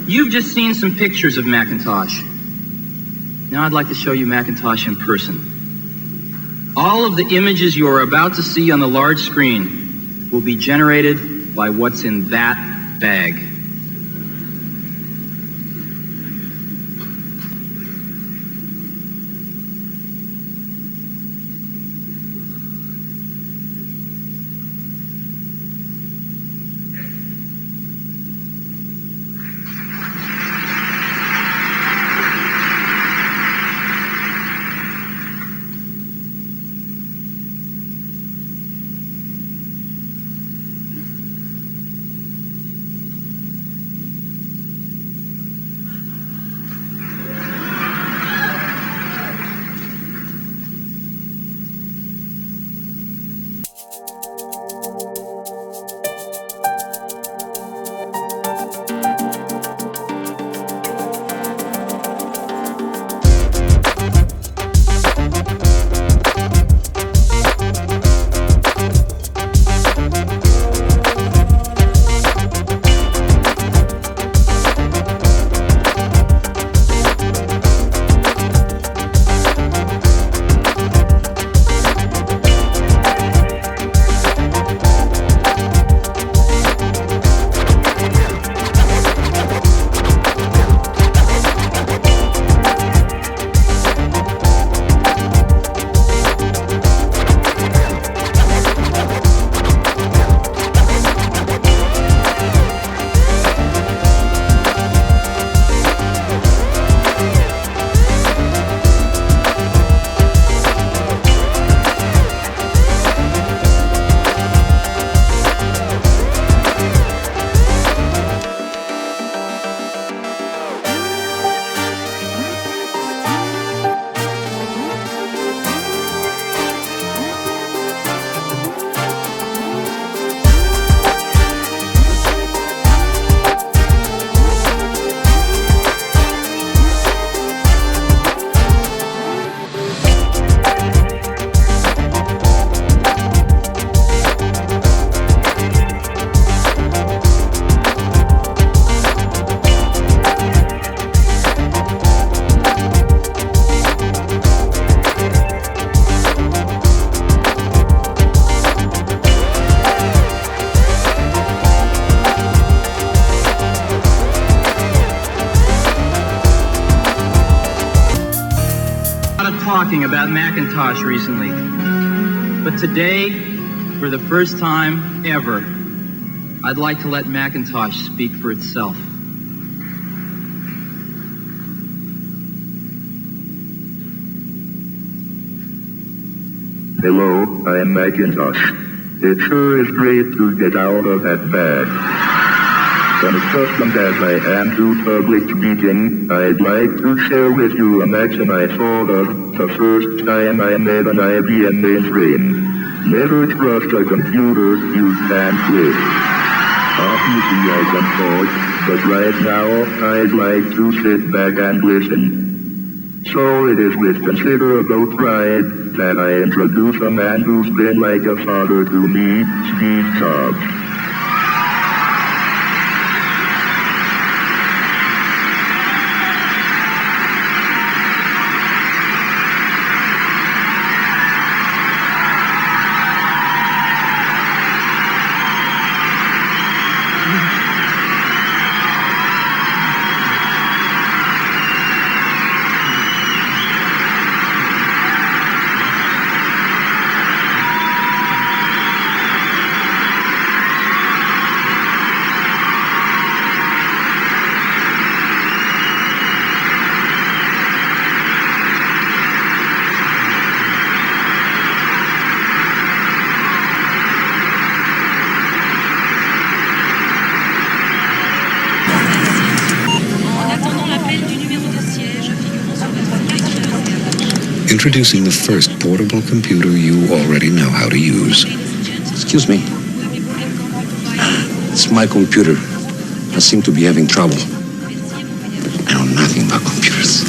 You've just seen some pictures of Macintosh. Now I'd like to show you Macintosh in person. All of the images you are about to see on the large screen will be generated by what's in that bag. Talking about Macintosh recently, but today, for the first time ever, I'd like to let Macintosh speak for itself. Hello, I am Macintosh. It sure is great to get out of that bag. Accustomed as I am to public speaking, I'd like to share with you a maxim I thought of the first time I met an IBM mainframe. Never trust a computer you can't with. Obviously I can talk, but right now I'd like to sit back and listen. So it is with considerable pride that I introduce a man who's been like a father to me, Steve Jobs. Introducing the first portable computer you already know how to use. Excuse me. It's my computer. I seem to be having trouble. I know nothing about computers.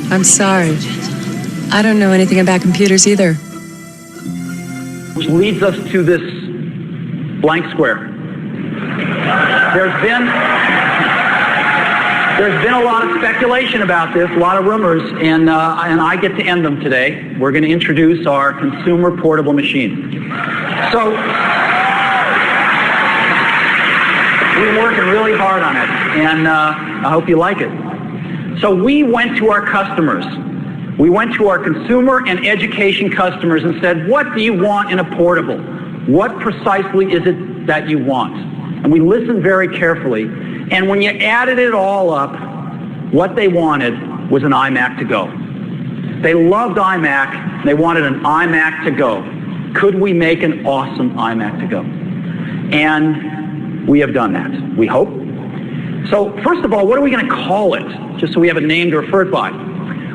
I'm sorry. I don't know anything about computers either. Which leads us to this blank square. There's been There's been a lot of speculation about this, a lot of rumors, and I get to end them today. We're going to introduce our consumer portable machine. So, we've been working really hard on it, and I hope you like it. So we went to our customers. We went to our consumer and education customers and said, what do you want in a portable? What precisely is it that you want? And we listened very carefully. And when you added it all up, what they wanted was an iMac to go. They loved iMac. They wanted an iMac to go. Could we make an awesome iMac to go? And we have done that, we hope. So first of all, what are we going to call it? Just so we have a name to refer it by.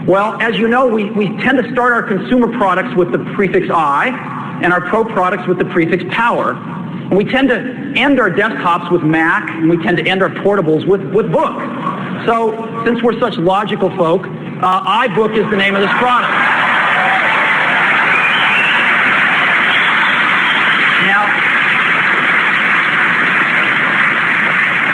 Well, as you know, we tend to start our consumer products with the prefix I and our pro products with the prefix power. And we tend to end our desktops with Mac, and we tend to end our portables with book. So since we're such logical folk, iBook is the name of this product.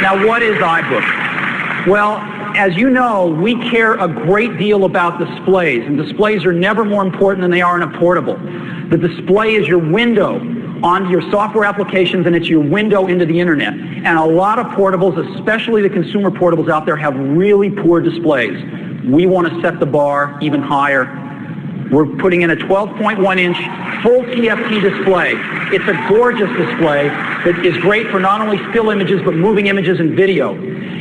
Now what is iBook? Well, as you know, we care a great deal about displays, and displays are never more important than they are in a portable. The display is your window onto your software applications, and it's your window into the internet. And a lot of portables, especially the consumer portables out there, have really poor displays. We want to set the bar even higher. We're putting in a 12.1-inch full TFT display. It's a gorgeous display that is great for not only still images, but moving images and video.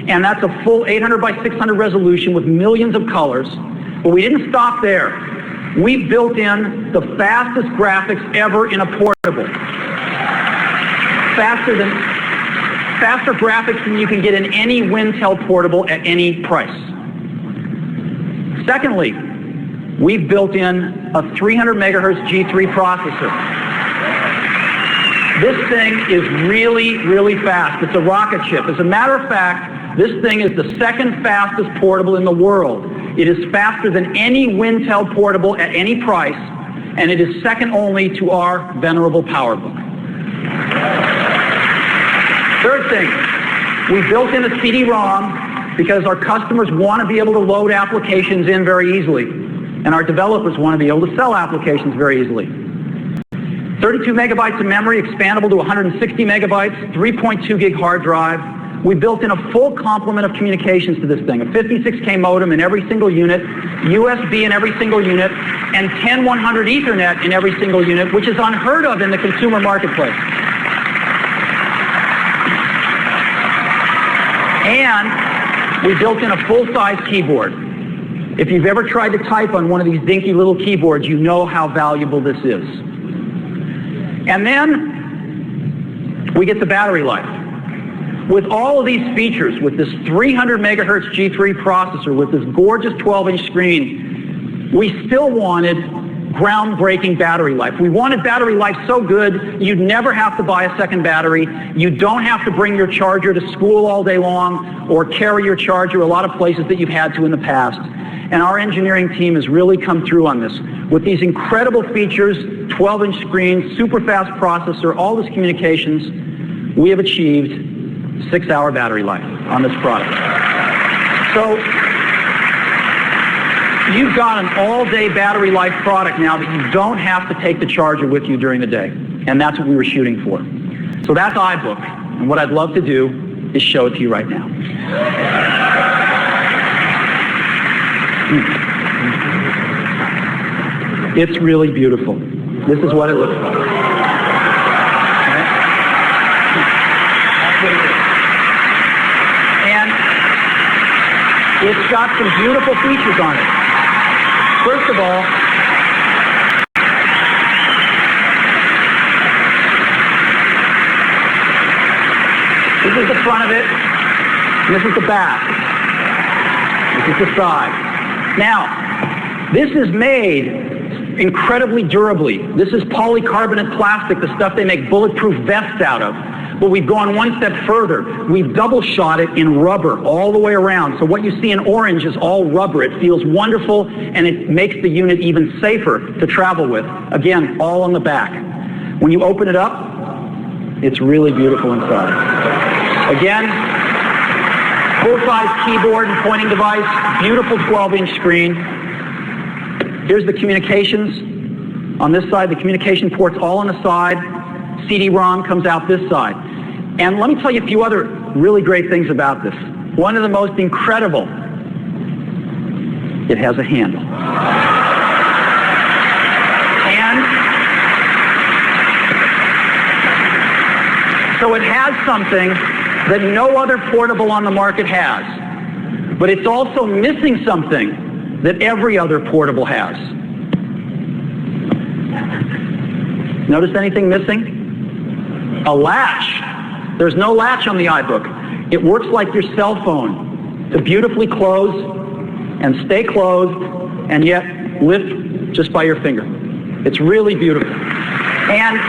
And that's a full 800 by 600 resolution with millions of colors. But we didn't stop there. We built in the fastest graphics ever in a portable. Faster graphics than you can get in any Wintel portable at any price. Secondly, we've built in a 300 megahertz G3 processor. This thing is really, really fast. It's a rocket ship. As a matter of fact, this thing is the second fastest portable in the world. It is faster than any Wintel portable at any price, and it is second only to our venerable PowerBook. Third thing, we built in a CD-ROM because our customers want to be able to load applications in very easily, and our developers want to be able to sell applications very easily. 32 megabytes of memory, expandable to 160 megabytes, 3.2 gig hard drive. We built in a full complement of communications to this thing, a 56K modem in every single unit, USB in every single unit, and 10/100 Ethernet in every single unit, which is unheard of in the consumer marketplace. And we built in a full-size keyboard. If you've ever tried to type on one of these dinky little keyboards, you know how valuable this is. And then we get the battery life. With all of these features, with this 300 megahertz G3 processor, with this gorgeous 12-inch screen, we still wanted groundbreaking battery life. We wanted battery life so good, you'd never have to buy a second battery. You don't have to bring your charger to school all day long or carry your charger a lot of places that you've had to in the past. And our engineering team has really come through on this. With these incredible features, 12-inch screen, super fast processor, all this communications, we have achieved 6-hour battery life on this product. So you've got an all-day battery life product now that you don't have to take the charger with you during the day. And that's what we were shooting for. So that's iBook. And what I'd love to do is show it to you right now. It's really beautiful. This is what it looks like. Okay? That's what it is. And it's got some beautiful features on it. First of all, this is the front of it, and this is the back. This is the side. Now, this is made incredibly durably. This is polycarbonate plastic, the stuff they make bulletproof vests out of. But we've gone one step further. We've double shot it in rubber all the way around. So what you see in orange is all rubber. It feels wonderful, and it makes the unit even safer to travel with. Again, all on the back. When you open it up, it's really beautiful inside. Again, Full-size keyboard and pointing device, beautiful 12-inch screen. Here's the communications. On this side, the communication ports all on the side. CD-ROM comes out this side. And let me tell you a few other really great things about this. One of the most incredible, it has a handle. And so it has something that no other portable on the market has. But it's also missing something that every other portable has. Notice anything missing? A latch. There's no latch on the iBook. It works like your cell phone to beautifully close and stay closed and yet lift just by your finger. It's really beautiful. And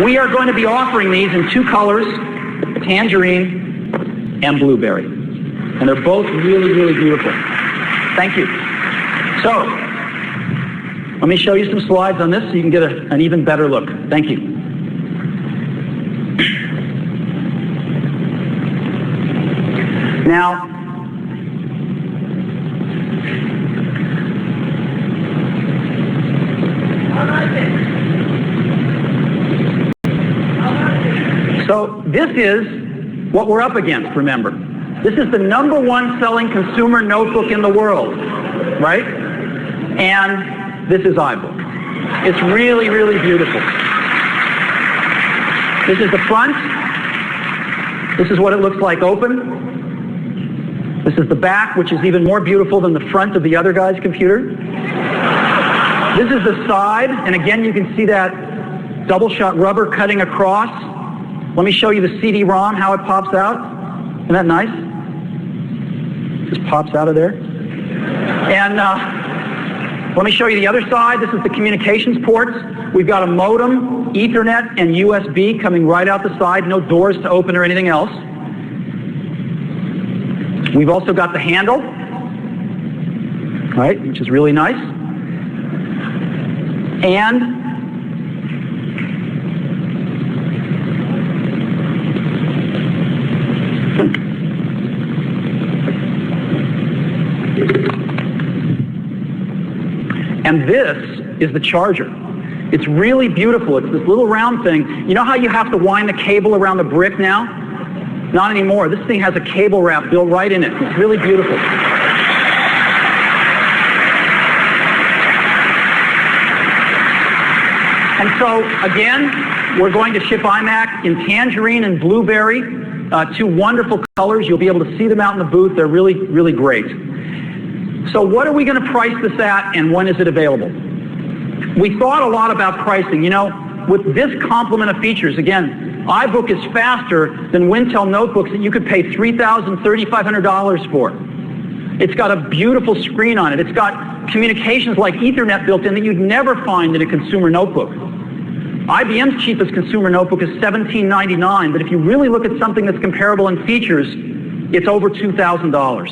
we are going to be offering these in two colors, tangerine and blueberry. And they're both really, really beautiful. Thank you. So, let me show you some slides on this so you can get an even better look. Thank you. Now, so this is what we're up against, remember. This is the #1 selling consumer notebook in the world, right? And this is iBook. It's really, really beautiful. This is the front. This is what it looks like open. This is the back, which is even more beautiful than the front of the other guy's computer. This is the side, and again you can see that double-shot rubber cutting across. Let me show you the CD-ROM, how it pops out. Isn't that nice? Just pops out of there. And let me show you the other side. This is the communications ports. We've got a modem, Ethernet, and USB coming right out the side. No doors to open or anything else. We've also got the handle, right, which is really nice. And this is the charger. It's really beautiful. It's this little round thing. You know how you have to wind the cable around the brick now? Not anymore. This thing has a cable wrap built right in it. It's really beautiful. And so, again, we're going to ship iMac in tangerine and blueberry, two wonderful colors. You'll be able to see them out in the booth. They're really, really great. So what are we going to price this at, and when is it available? We thought a lot about pricing. You know, with this complement of features, again, iBook is faster than Wintel notebooks that you could pay $3,000, $3,500 for. It's got a beautiful screen on it. It's got communications like Ethernet built in that you'd never find in a consumer notebook. IBM's cheapest consumer notebook is $17.99, but if you really look at something that's comparable in features, it's over $2,000.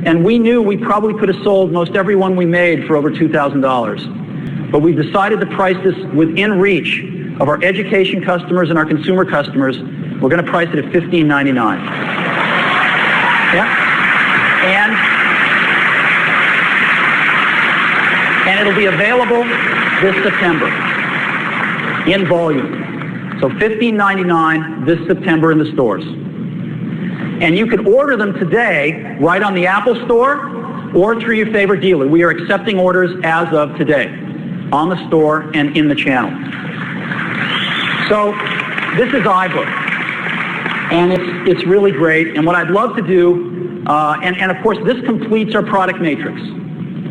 And we knew we probably could have sold most every one we made for over $2,000. But we've decided to price this within reach of our education customers and our consumer customers. We're going to price it at $15.99. Yeah? And it'll be available this September in volume. So $15.99 this September in the stores. And you can order them today right on the Apple Store or through your favorite dealer. We are accepting orders as of today on the store and in the channel. So this is iBook, and it's really great. And what I'd love to do, and of course this completes our product matrix,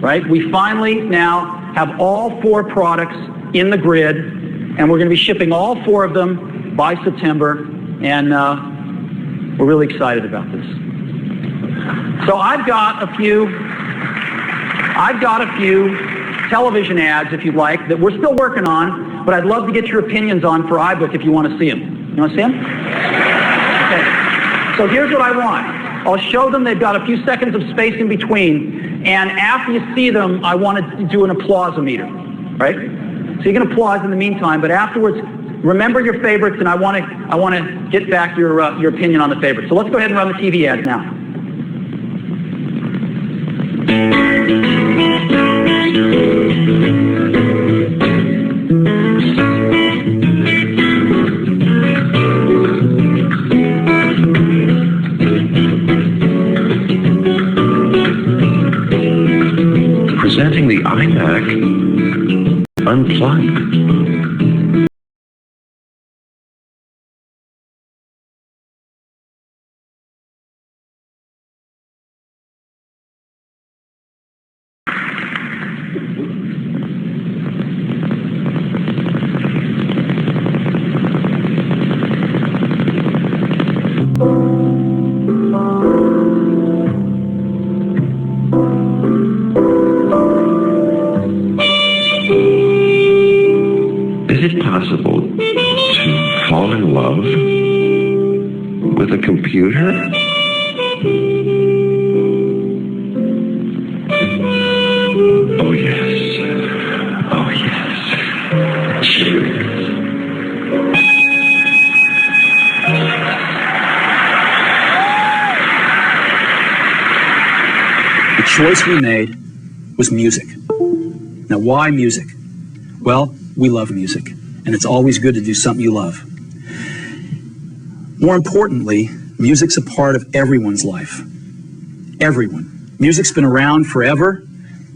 right? We finally now have all 4 products in the grid, and we're going to be shipping all 4 of them by September, and we're really excited about this. So I've got a few television ads, if you'd like, that we're still working on, but I'd love to get your opinions on for iBook if you want to see them. You want to see them? Okay. So here's what I want. I'll show them. They've got a few seconds of space in between, and after you see them, I want to do an applause-o-meter, right? So you can applause in the meantime, but afterwards, remember your favorites, and I want to get back your opinion on the favorites. So let's go ahead and run the TV ads now. Presenting the iMac Unplugged. Is it possible to fall in love with a computer? Oh, yes. Oh, yes. Sure is. The choice we made was music. Now, why music? Well, we love music, and it's always good to do something you love. More importantly, music's a part of everyone's life. Everyone. Music's been around forever.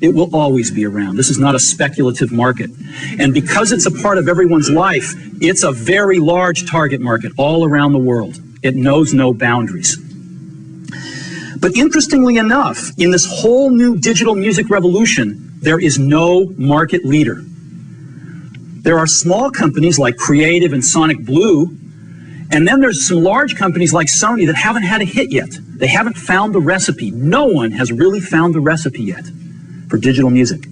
It will always be around. This is not a speculative market. And because it's a part of everyone's life, it's a very large target market all around the world. It knows no boundaries. But interestingly enough, in this whole new digital music revolution, there is no market leader. There are small companies like Creative and Sonic Blue, and then there's some large companies like Sony that haven't had a hit yet. They haven't found the recipe. No one has really found the recipe yet for digital music.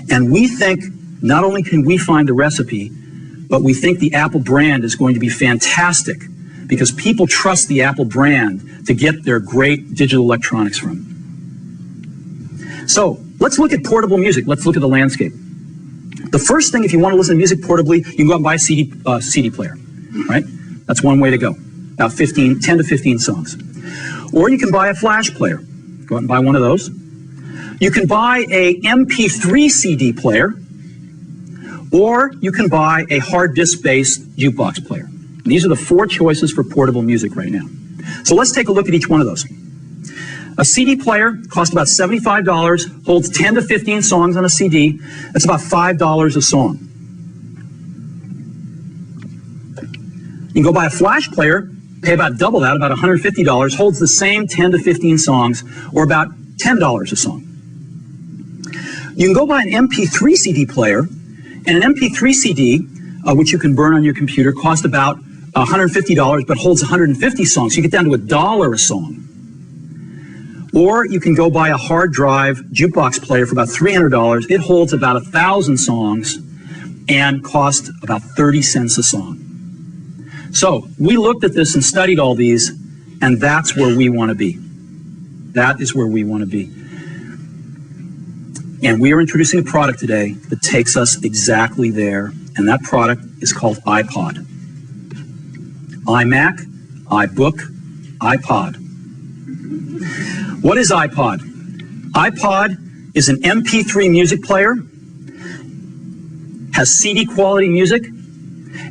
And we think not only can we find the recipe, but we think the Apple brand is going to be fantastic because people trust the Apple brand to get their great digital electronics from. So let's look at portable music. Let's look at the landscape. The first thing, if you want to listen to music portably, you can go out and buy a CD player, right? That's one way to go, about 10 to 15 songs. Or you can buy a flash player. Go out and buy one of those. You can buy a MP3 CD player, or you can buy a hard disk-based jukebox player. These are the four choices for portable music right now. So let's take a look at each one of those. A CD player costs about $75, holds 10 to 15 songs on a CD. That's about $5 a song. You can go buy a flash player, pay about double that, about $150, holds the same 10 to 15 songs, or about $10 a song. You can go buy an MP3 CD player, and an MP3 CD, which you can burn on your computer, costs about $150, but holds 150 songs. So you get down to $1 a song. Or you can go buy a hard drive jukebox player for about $300. It holds about 1,000 songs and costs about 30 cents a song. So we looked at this and studied all these, and that's where we want to be. That is where we want to be. And we are introducing a product today that takes us exactly there, and that product is called iPod. iMac, iBook, iPod. What is iPod? iPod is an MP3 music player, has CD quality music,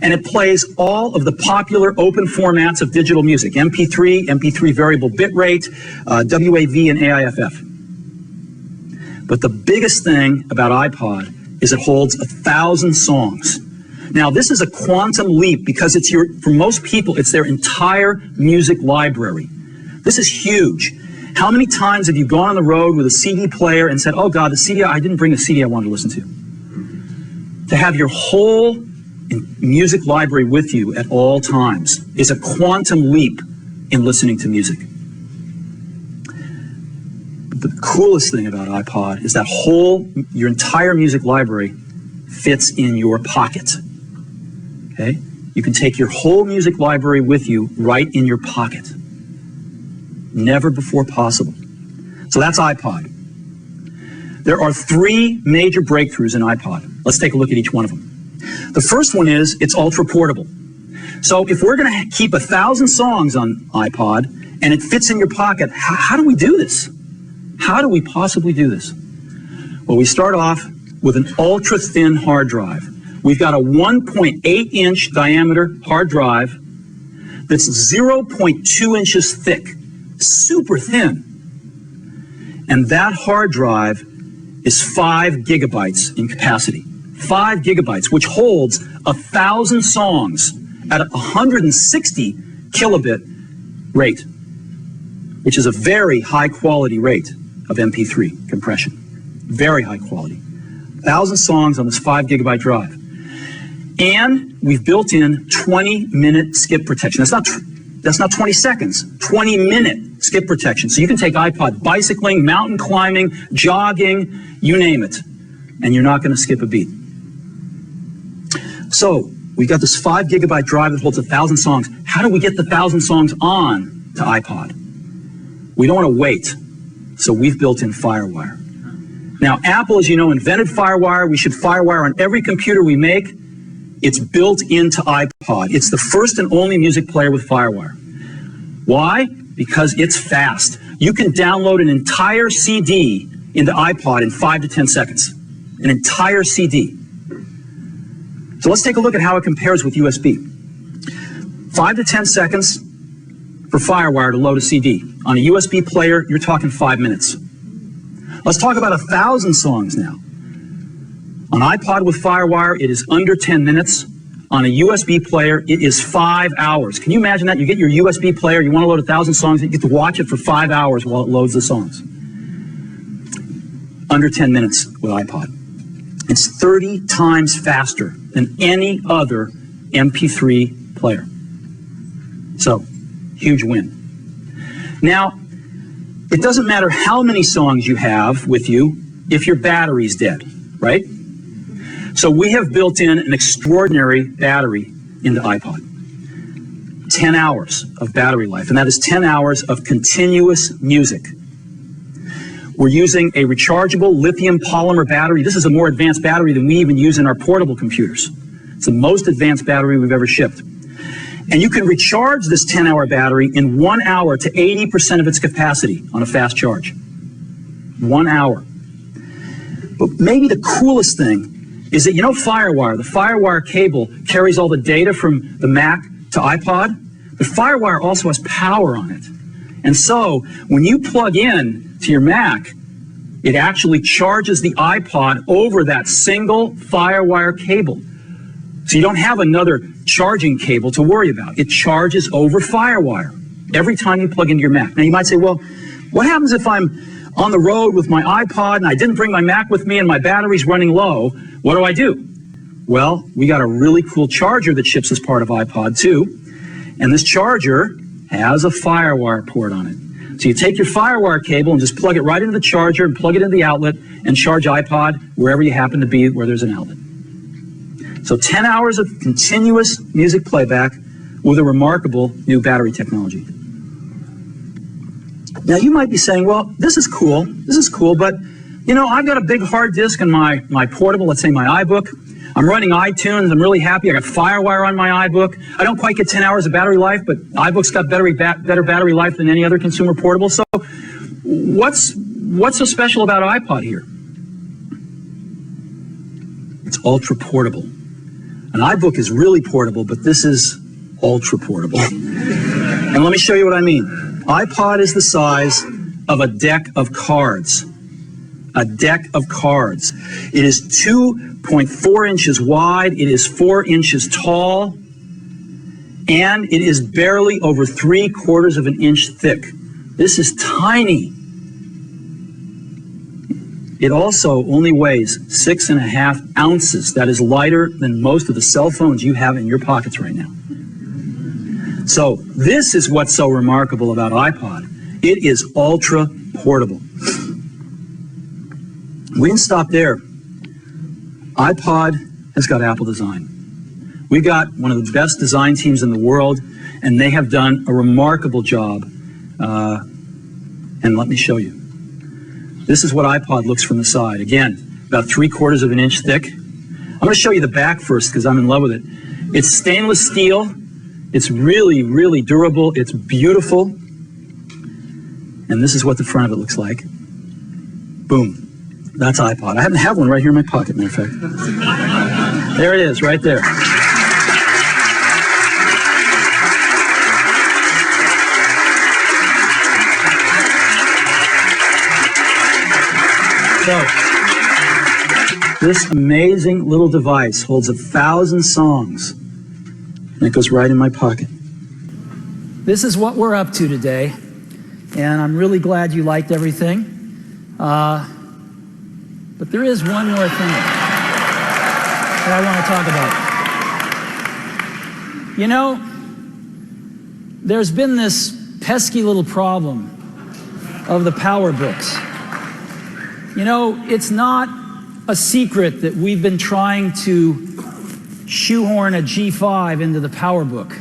and it plays all of the popular open formats of digital music, MP3, MP3 variable bitrate, WAV, and AIFF. But the biggest thing about iPod is it holds 1,000 songs. Now, this is a quantum leap because for most people, it's their entire music library. This is huge. How many times have you gone on the road with a CD player and said, oh God, I didn't bring the CD I wanted to listen to? To have your whole music library with you at all times is a quantum leap in listening to music. But the coolest thing about iPod is that your entire music library fits in your pocket. Okay? You can take your whole music library with you right in your pocket. Never before possible. So that's iPod. There are three major breakthroughs in iPod. Let's take a look at each one of them. The first one is it's ultra portable. So if we're going to keep 1,000 songs on iPod and it fits in your pocket, how do we do this? How do we possibly do this? Well, we start off with an ultra thin hard drive. We've got a 1.8 inch diameter hard drive that's 0.2 inches thick, super thin. And that hard drive is 5 gigabytes in capacity. 5 gigabytes, which holds 1,000 songs at 160 kilobit rate, which is a very high quality rate of MP3 compression. Very high quality. 1,000 songs on this 5 gigabyte drive. And we've built in 20-minute skip protection. That's not 20 seconds, 20-minute skip protection. So you can take iPod bicycling, mountain climbing, jogging, you name it, and you're not going to skip a beat. So we've got this 5 gigabyte drive that holds 1,000 songs. How do we get the 1,000 songs on to iPod? We don't want to wait, so we've built in FireWire. Now, Apple, as you know, invented FireWire. We should FireWire on every computer we make. It's built into iPod. It's the first and only music player with FireWire. Why? Because it's fast. You can download an entire CD into iPod in 5 to 10 seconds. An entire CD. So let's take a look at how it compares with USB. 5 to 10 seconds for FireWire to load a CD. On a USB player, you're talking 5 minutes. Let's talk about 1,000 songs now. On iPod with FireWire, it is under 10 minutes. On a USB player, it is 5 hours. Can you imagine that? You get your USB player, you want to load 1,000 songs, and you get to watch it for 5 hours while it loads the songs. Under 10 minutes with iPod. It's 30 times faster than any other MP3 player. So, huge win. Now, it doesn't matter how many songs you have with you if your battery's dead, right? So we have built in an extraordinary battery into iPod. 10 hours of battery life, and that is 10 hours of continuous music. We're using a rechargeable lithium polymer battery. This is a more advanced battery than we even use in our portable computers. It's the most advanced battery we've ever shipped. And you can recharge this 10-hour battery in 1 hour to 80% of its capacity on a fast charge. 1 hour. But maybe the coolest thing is that, you know, FireWire, the FireWire cable carries all the data from the Mac to iPod, but FireWire also has power on it. And so when you plug in to your Mac, it actually charges the iPod over that single FireWire cable. So you don't have another charging cable to worry about. It charges over FireWire every time you plug into your Mac. Now you might say, well, what happens if I'm on the road with my iPod and I didn't bring my Mac with me and my battery's running low? What do? Well, we got a really cool charger that ships as part of iPod too. And this charger has a FireWire port on it. So you take your FireWire cable and just plug it right into the charger and plug it into the outlet and charge iPod wherever you happen to be where there's an outlet. So 10 hours of continuous music playback with a remarkable new battery technology. Now you might be saying, well, this is cool, but you know, I've got a big hard disk in my portable, let's say my iBook. I'm running iTunes, I'm really happy, I got FireWire on my iBook. I don't quite get 10 hours of battery life, but iBook's got better battery life than any other consumer portable. So what's so special about iPod here? It's ultra portable. An iBook is really portable, but this is ultra portable. And let me show you what I mean. iPod is the size of a deck of cards. A deck of cards. It is 2.4 inches wide, it is 4 inches tall, and it is barely over 3/4 of an inch thick. This is tiny. It also only weighs 6.5 ounces. That is lighter than most of the cell phones you have in your pockets right now. So this is what's so remarkable about iPod. It is ultra portable. We didn't stop there. iPod has got Apple design. We got one of the best design teams in the world, and they have done a remarkable job. And let me show you. This is what iPod looks from the side. Again, about 3/4 of an inch thick. I'm going to show you the back first because I'm in love with it. It's stainless steel. It's really, really durable. It's beautiful. And this is what the front of it looks like. Boom. That's iPod. I happen to have one right here in my pocket, matter of fact. There it is, right there. So, this amazing little device holds 1,000 songs, and it goes right in my pocket. This is what we're up to today, and I'm really glad you liked everything. But there is one more thing that I want to talk about. You know, there's been this pesky little problem of the power books. You know, it's not a secret that we've been trying to shoehorn a G5 into the PowerBook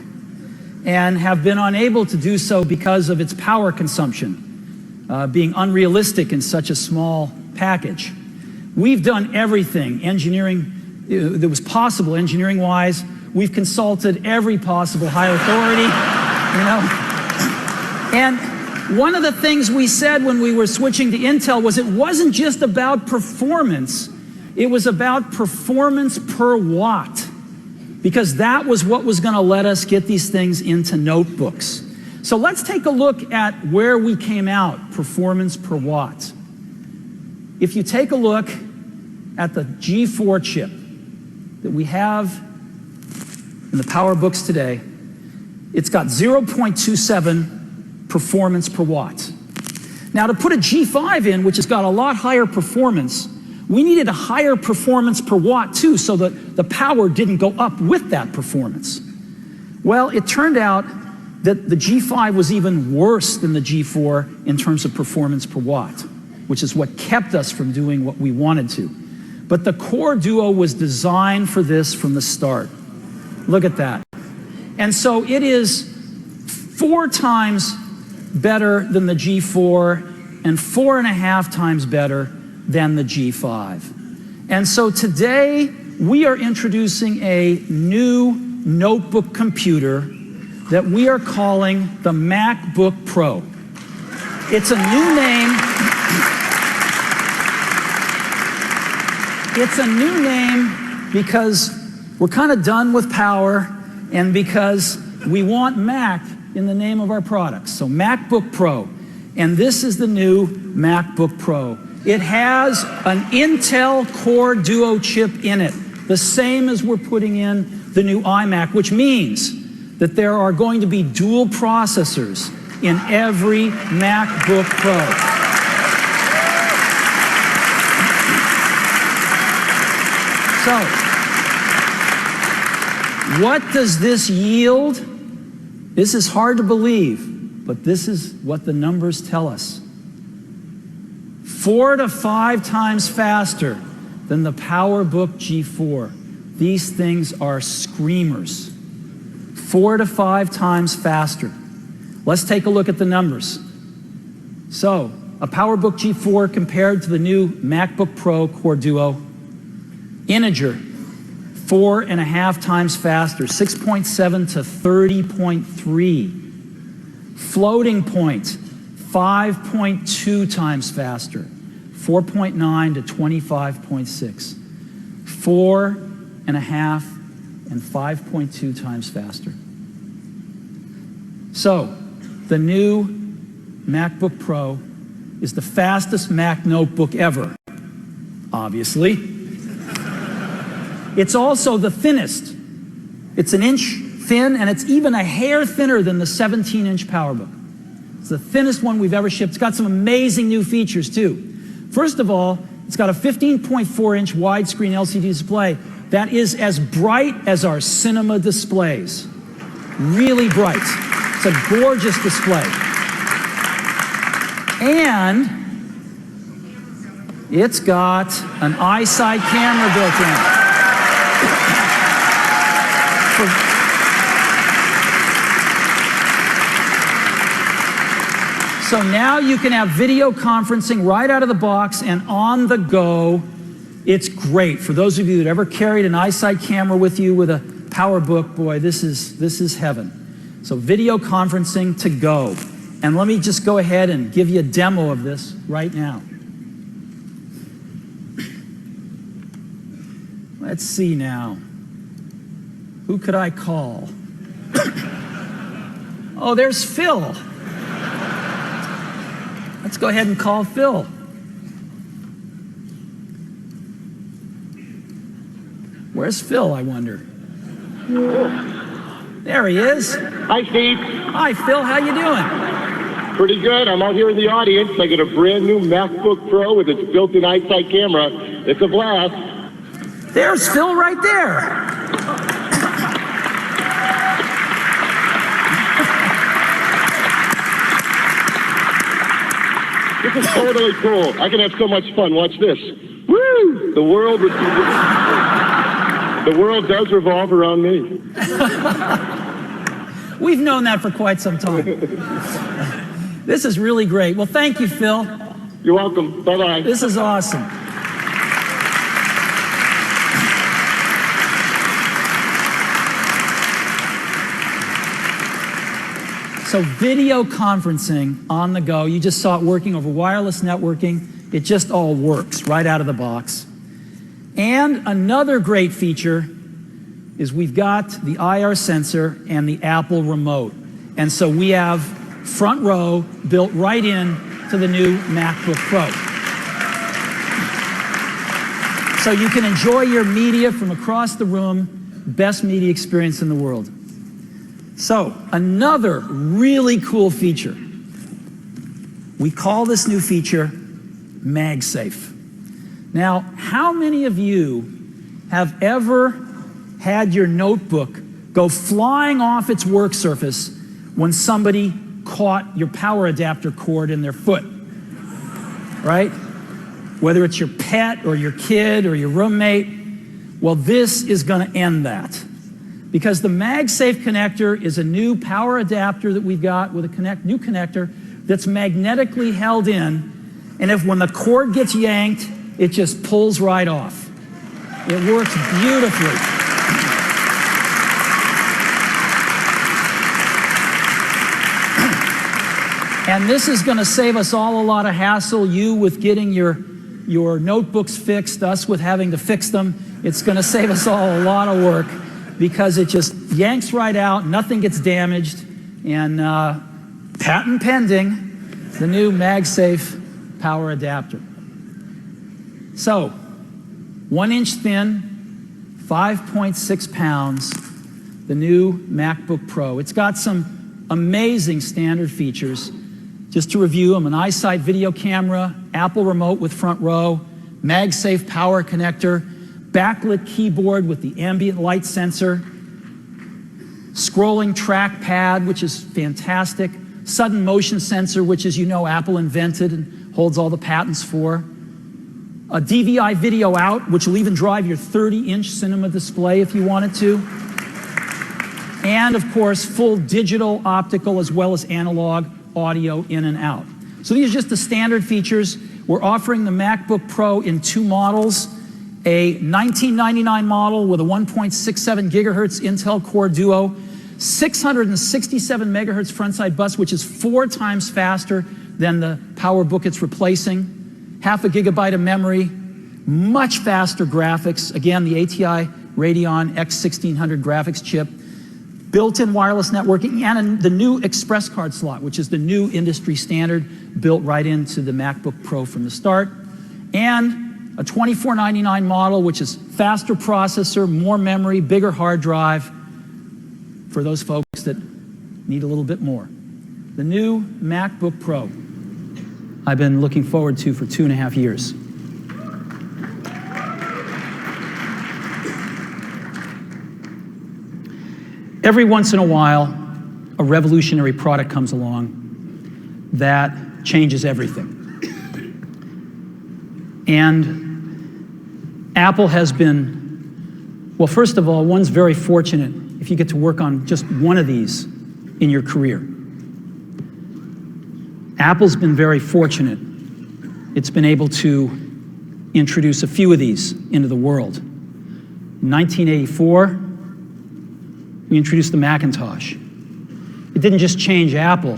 and have been unable to do so because of its power consumption, being unrealistic in such a small package. We've done everything engineering that was possible engineering-wise. We've consulted every possible higher authority, you know. And one of the things we said when we were switching to Intel was it wasn't just about performance, it was about performance per watt, because that was what was going to let us get these things into notebooks. So let's take a look at where we came out, performance per watt. If you take a look at the G4 chip that we have in the PowerBooks today, it's got 0.27 performance per watt. Now, to put a G5 in, which has got a lot higher performance, we needed a higher performance per watt too, so that the power didn't go up with that performance. Well, it turned out that the G5 was even worse than the G4 in terms of performance per watt, which is what kept us from doing what we wanted to. But the Core Duo was designed for this from the start. Look at that. And so it is 4 times better than the G4 and 4.5 times better than the G5. And so today we are introducing a new notebook computer that we are calling the MacBook Pro. It's a new name. It's a new name because we're kind of done with power and because we want Mac in the name of our products. So MacBook Pro. And this is the new MacBook Pro. It has an Intel Core Duo chip in it, the same as we're putting in the new iMac, which means that there are going to be dual processors in every MacBook Pro. So, what does this yield? This is hard to believe, but this is what the numbers tell us. 4 to 5 times faster than the PowerBook G4. These things are screamers. 4 to 5 times faster. Let's take a look at the numbers. So, a PowerBook G4 compared to the new MacBook Pro Core Duo. Integer, 4.5 times faster, 6.7 to 30.3. Floating point, 5.2 times faster, 4.9 to 25.6. 4.5 and 5.2 times faster. So, the new MacBook Pro is the fastest Mac notebook ever, obviously. It's also the thinnest. It's an inch thin, and it's even a hair thinner than the 17-inch PowerBook. It's the thinnest one we've ever shipped. It's got some amazing new features, too. First of all, it's got a 15.4-inch widescreen LCD display that is as bright as our cinema displays. Really bright. It's a gorgeous display. And it's got an iSight camera built in. So now you can have video conferencing right out of the box and on the go. It's great. For those of you that ever carried an iSight camera with you with a PowerBook, boy, this is heaven. So video conferencing to go. And let me just go ahead and give you a demo of this right now. Let's see now. Who could I call? Oh, there's Phil. Let's go ahead and call Phil. Where's Phil, I wonder? There he is. Hi, Steve. Hi, Phil. How you doing? Pretty good. I'm out here in the audience. I got a brand new MacBook Pro with its built-in iSight camera. It's a blast. There's Phil right there. This is totally cool. I can have so much fun. Watch this. Woo! The world does revolve around me. We've known that for quite some time. This is really great. Well, thank you, Phil. You're welcome. Bye-bye. This is awesome. So video conferencing on the go, you just saw it working over wireless networking. It just all works right out of the box. And another great feature is we've got the IR sensor and the Apple remote. And so we have front row built right in to the new MacBook Pro. So you can enjoy your media from across the room, best media experience in the world. So another really cool feature. We call this new feature MagSafe. Now, how many of you have ever had your notebook go flying off its work surface when somebody caught your power adapter cord in their foot? Right? Whether it's your pet or your kid or your roommate, well, this is going to end that. Because the MagSafe connector is a new power adapter that we've got with a new connector that's magnetically held in, and if when the cord gets yanked, it just pulls right off. It works beautifully. And this is going to save us all a lot of hassle, you with getting your notebooks fixed, us with having to fix them. It's going to save us all a lot of work, because it just yanks right out, nothing gets damaged, and patent pending, the new MagSafe power adapter. So, 1 inch thin, 5.6 pounds, the new MacBook Pro. It's got some amazing standard features. Just to review them, an iSight video camera, Apple remote with front row, MagSafe power connector, backlit keyboard with the ambient light sensor, scrolling trackpad, which is fantastic, sudden motion sensor, which, as you know, Apple invented and holds all the patents for, a DVI video out, which will even drive your 30-inch cinema display if you wanted to, and, of course, full digital, optical, as well as analog audio in and out. So these are just the standard features. We're offering the MacBook Pro in 2 models. A $1999 model with a 1.67 gigahertz Intel Core Duo, 667 megahertz frontside bus, which is 4 times faster than the PowerBook it's replacing, half a gigabyte of memory, much faster graphics, again, the ATI Radeon X1600 graphics chip, built-in wireless networking, and the new Express card slot, which is the new industry standard, built right into the MacBook Pro from the start, and a $24.99 model, which is faster processor, more memory, bigger hard drive for those folks that need a little bit more. The new MacBook Pro I've been looking forward to for 2.5 years. Every once in a while, a revolutionary product comes along that changes everything. And Apple has been, well, first of all, one's very fortunate if you get to work on just one of these in your career. Apple's been very fortunate. It's been able to introduce a few of these into the world. In 1984, we introduced the Macintosh. It didn't just change Apple,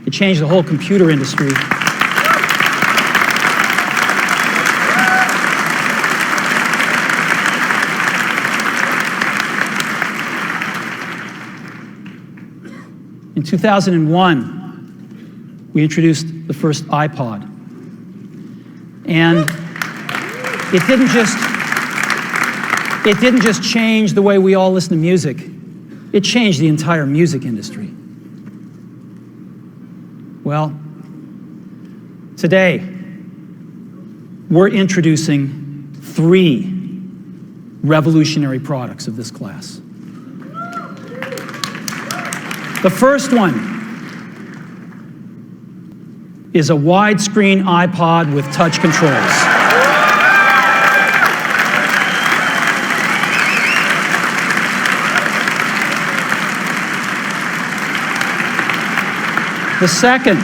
it changed the whole computer industry. In 2001, we introduced the first iPod. And it didn't just change the way we all listen to music, it changed the entire music industry. Well, today, we're introducing 3 revolutionary products of this class. The first one is a widescreen iPod with touch controls. The second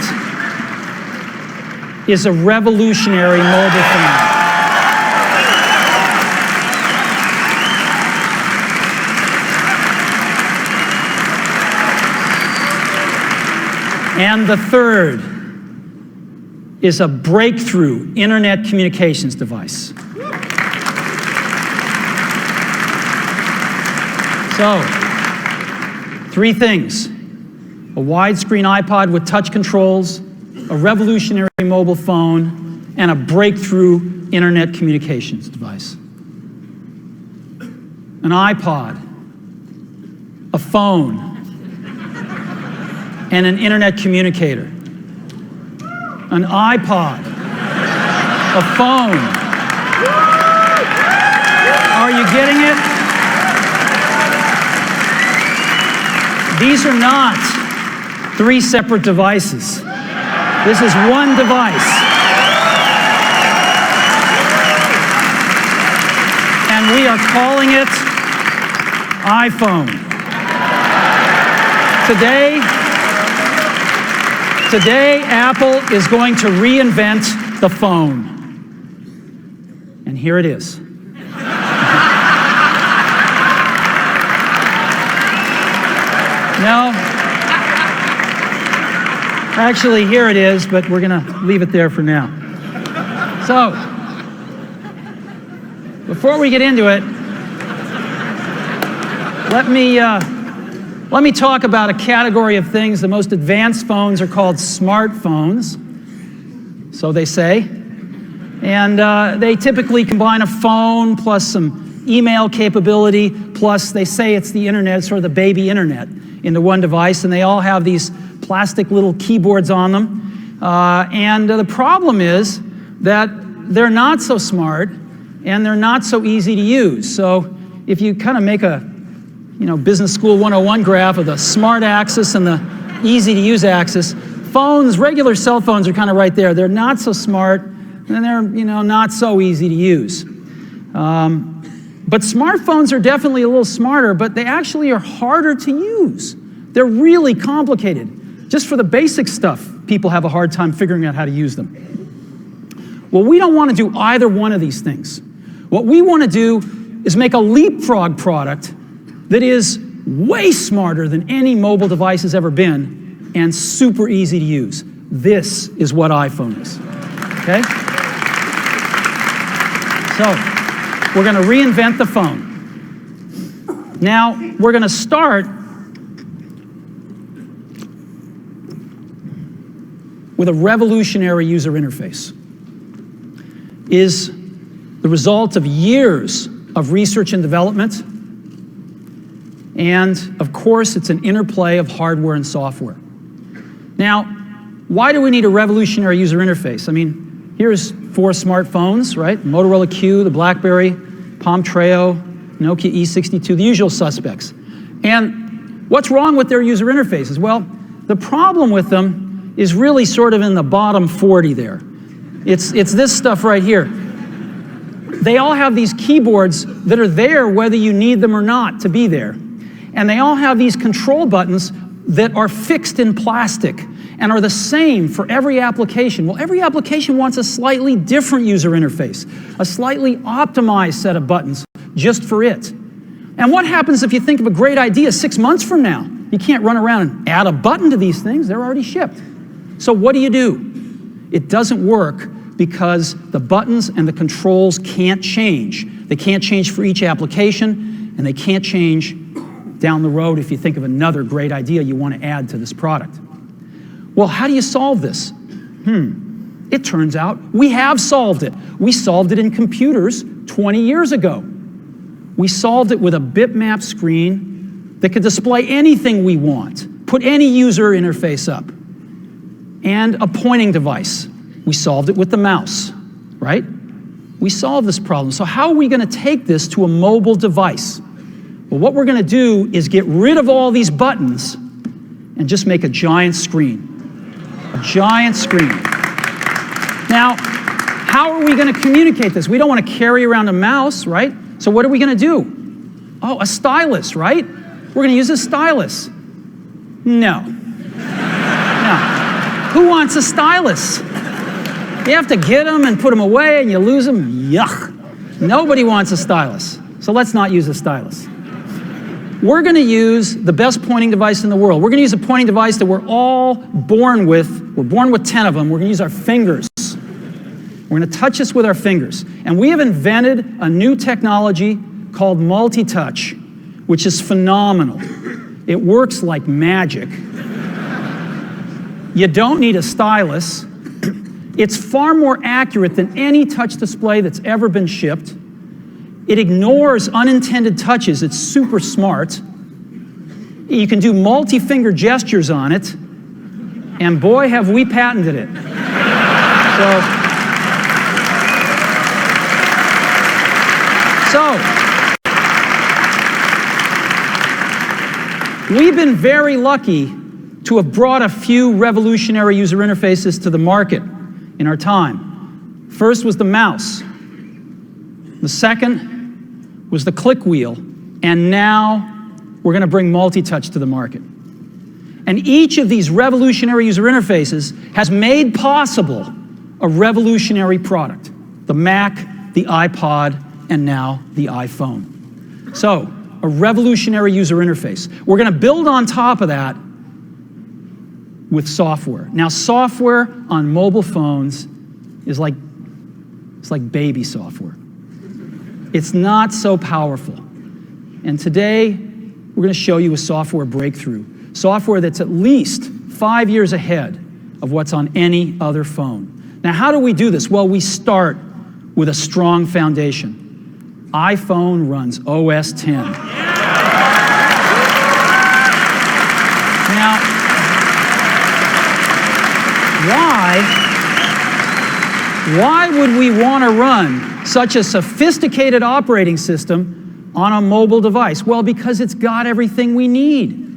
is a revolutionary mobile phone. And the third is a breakthrough internet communications device. So, 3 things: a widescreen iPod with touch controls, a revolutionary mobile phone, and a breakthrough internet communications device. An iPod, a phone, and an internet communicator. An iPod, a phone. Are you getting it? These are not 3 separate devices. This is one device. And we are calling it iPhone. Today, Apple is going to reinvent the phone. And here it is. No. Actually, here it is, but we're going to leave it there for now. So, before we get into it, let me talk about a category of things. The most advanced phones are called smartphones, so they say. And they typically combine a phone plus some email capability, plus they say it's the internet, sort of the baby internet, into one device, and they all have these plastic little keyboards on them. The problem is that they're not so smart and they're not so easy to use. So if you kind of make a Business School 101 graph of the smart axis and the easy to use axis, phones, regular cell phones are kind of right there. They're not so smart and they're not so easy to use. But smartphones are definitely a little smarter, but they actually are harder to use. They're really complicated. Just for the basic stuff, people have a hard time figuring out how to use them. Well, we don't want to do either one of these things. What we want to do is make a leapfrog product that is way smarter than any mobile device has ever been and super easy to use. This is what iPhone is, okay? So, we're going to reinvent the phone. Now, we're going to start with a revolutionary user interface. Is the result of years of research and development, and of course it's an interplay of hardware and software. Now, why do we need a revolutionary user interface? I mean, here's 4 smartphones, right? Motorola Q, the BlackBerry, Palm Treo, Nokia E62, the usual suspects. And what's wrong with their user interfaces? Well, the problem with them is really sort of in the bottom 40 there. It's this stuff right here. They all have these keyboards that are there whether you need them or not to be there. And they all have these control buttons that are fixed in plastic. and are the same for every application. Well, every application wants a slightly different user interface, a slightly optimized set of buttons just for it. And what happens if you think of a great idea 6 months from now? You can't run around and add a button to these things. They're already shipped. So what do? It doesn't work because the buttons and the controls can't change. They can't change for each application, and they can't change down the road if you think of another great idea you want to add to this product. Well, how do you solve this? It turns out we have solved it. We solved it in computers 20 years ago. We solved it with a bitmap screen that could display anything we want, put any user interface up, and a pointing device. We solved it with the mouse, right? We solved this problem. So how are we going to take this to a mobile device? Well, what we're going to do is get rid of all these buttons and just make a giant screen. A giant screen. Now, how are we going to communicate this? We don't want to carry around a mouse, right? So what are we going to do? Oh, a stylus, right? We're going to use a stylus. No. No. Who wants a stylus? You have to get them and put them away and you lose them. Yuck. Nobody wants a stylus. So let's not use a stylus. We're going to use the best pointing device in the world. We're going to use a pointing device that we're all born with. We're born with 10 of them. We're going to use our fingers. We're going to touch this with our fingers. And we have invented a new technology called multi-touch, which is phenomenal. It works like magic. You don't need a stylus. It's far more accurate than any touch display that's ever been shipped. It ignores unintended touches. It's super smart. You can do multi-finger gestures on it. And boy, have we patented it. So, we've been very lucky to have brought a few revolutionary user interfaces to the market in our time. First was the mouse. The second was the click wheel. And now we're going to bring multi-touch to the market. And each of these revolutionary user interfaces has made possible a revolutionary product. The Mac, the iPod, and now the iPhone. So, a revolutionary user interface. We're going to build on top of that with software. Now, software on mobile phones is like baby software. It's not so powerful. And today, we're going to show you a software breakthrough. Software that's at least 5 years ahead of what's on any other phone. Now, how do we do this? Well, we start with a strong foundation. iPhone runs OS 10. Now, why would we want to run such a sophisticated operating system on a mobile device? Well, because it's got everything we need.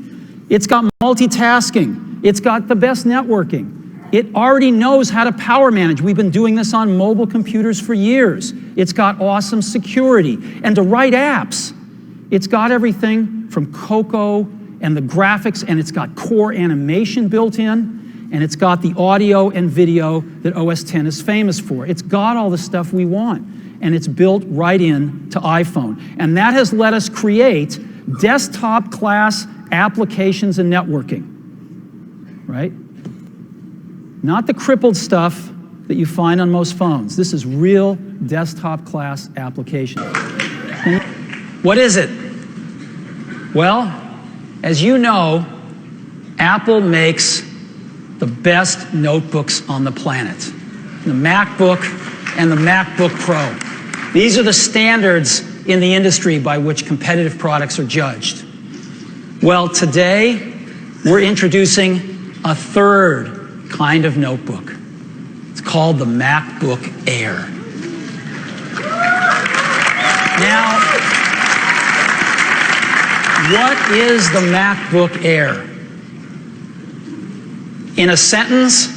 It's got multitasking. It's got the best networking. It already knows how to power manage. We've been doing this on mobile computers for years. It's got awesome security. And to write apps, it's got everything from Cocoa and the graphics, and it's got core animation built in, and it's got the audio and video that OS X is famous for. It's got all the stuff we want, and it's built right in to iPhone. And that has let us create desktop-class applications and networking, right? Not the crippled stuff that you find on most phones. This is real desktop-class application. What is it? Well, as you know, Apple makes the best notebooks on the planet. The MacBook and the MacBook Pro. These are the standards in the industry by which competitive products are judged. Well, today, we're introducing a third kind of notebook. It's called the MacBook Air. Now, what is the MacBook Air? In a sentence,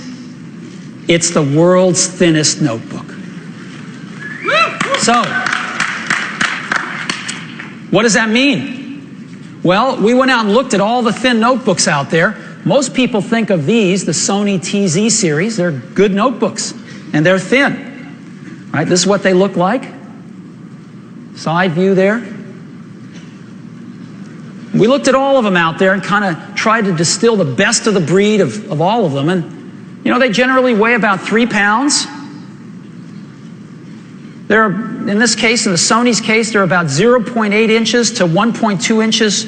it's the world's thinnest notebook. So, what does that mean? Well, we went out and looked at all the thin notebooks out there. most people think of these, the Sony TZ series, they're good notebooks, and they're thin. Right? This is what they look like. Side view there. We looked at all of them out there and kind of tried to distill the best of the breed of all of them. And, you know, they generally weigh about 3 pounds. They're, in this case, in the Sony's case, they're about 0.8 inches to 1.2 inches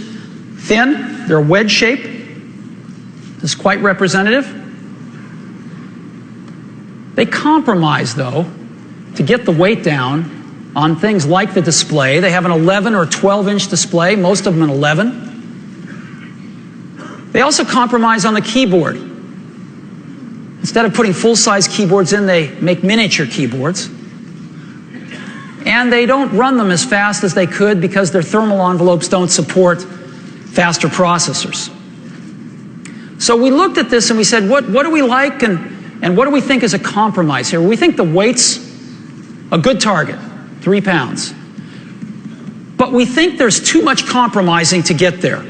thin. They're wedge shape. This is quite representative. They compromise, though, to get the weight down on things like the display. They have an 11 or 12-inch display, most of them an 11. They also compromise on the keyboard. Instead of putting full-size keyboards in, they make miniature keyboards. And they don't run them as fast as they could because their thermal envelopes don't support faster processors. So we looked at this and we said, what do we like and what do we think is a compromise here? We think the weight's a good target. 3 pounds. But we think there's too much compromising to get there.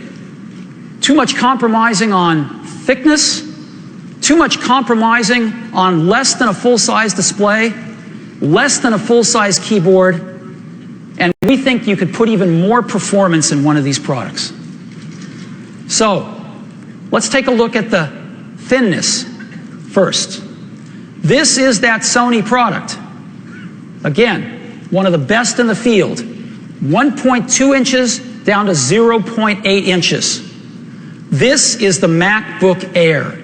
Too much compromising on thickness, too much compromising on less than a full-size display, less than a full-size keyboard, and we think you could put even more performance in one of these products. So, let's take a look at the thinness first. This is that Sony product. Again, one of the best in the field. 1.2 inches down to 0.8 inches. This is the MacBook Air.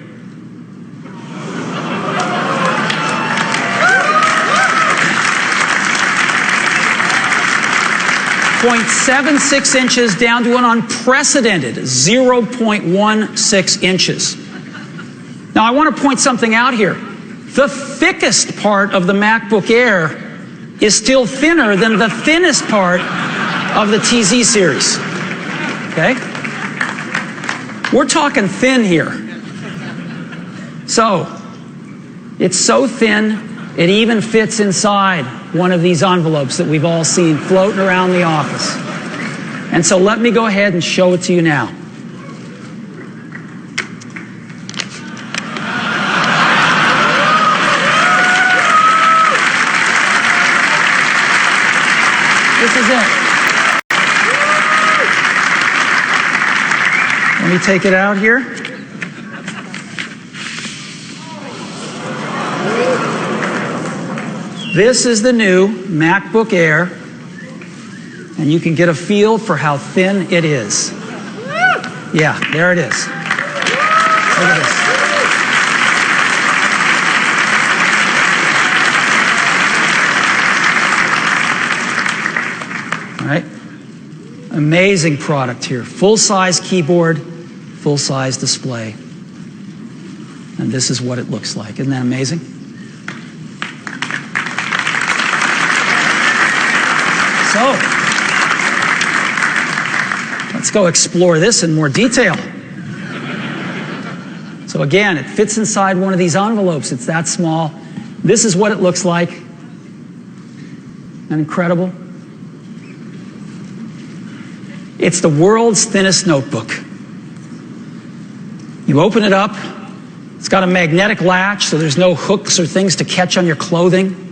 0.76 inches down to an unprecedented 0.16 inches. Now I want to point something out here. The thickest part of the MacBook Air is still thinner than the thinnest part of the TZ series. Okay? We're talking thin here. So, it's so thin, it even fits inside one of these envelopes that we've all seen floating around the office. And so let me go ahead and show it to you now. This is it. Let me take it out here. This is the new MacBook Air, and you can get a feel for how thin it is. Yeah, there it is. Look at this. All right. Amazing product here. Full-size keyboard, full-size display. And this is what it looks like. Isn't that amazing? So, let's go explore this in more detail. So again, it fits inside one of these envelopes. It's that small. This is what it looks like. Isn't that incredible? It's the world's thinnest notebook. You open it up, it's got a magnetic latch, so there's no hooks or things to catch on your clothing.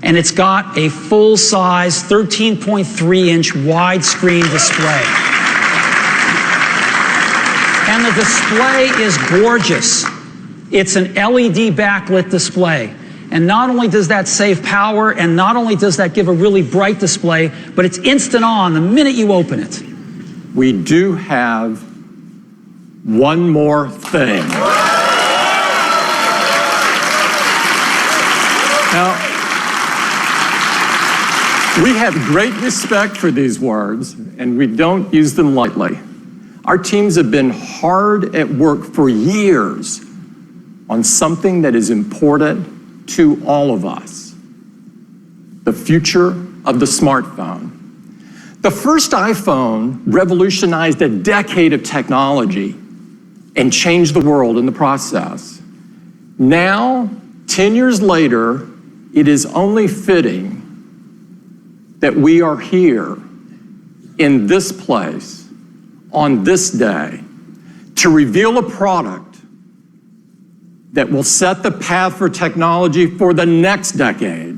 And it's got a full-size 13.3-inch widescreen display. And the display is gorgeous. It's an LED backlit display. And not only does that save power, and not only does that give a really bright display, but it's instant on the minute you open it. We do have one more thing. Now, we have great respect for these words, and we don't use them lightly. Our teams have been hard at work for years on something that is important to all of us, the future of the smartphone. The first iPhone revolutionized a decade of technology and changed the world in the process. Now, 10 years later, it is only fitting that we are here in this place on this day to reveal a product that will set the path for technology for the next decade.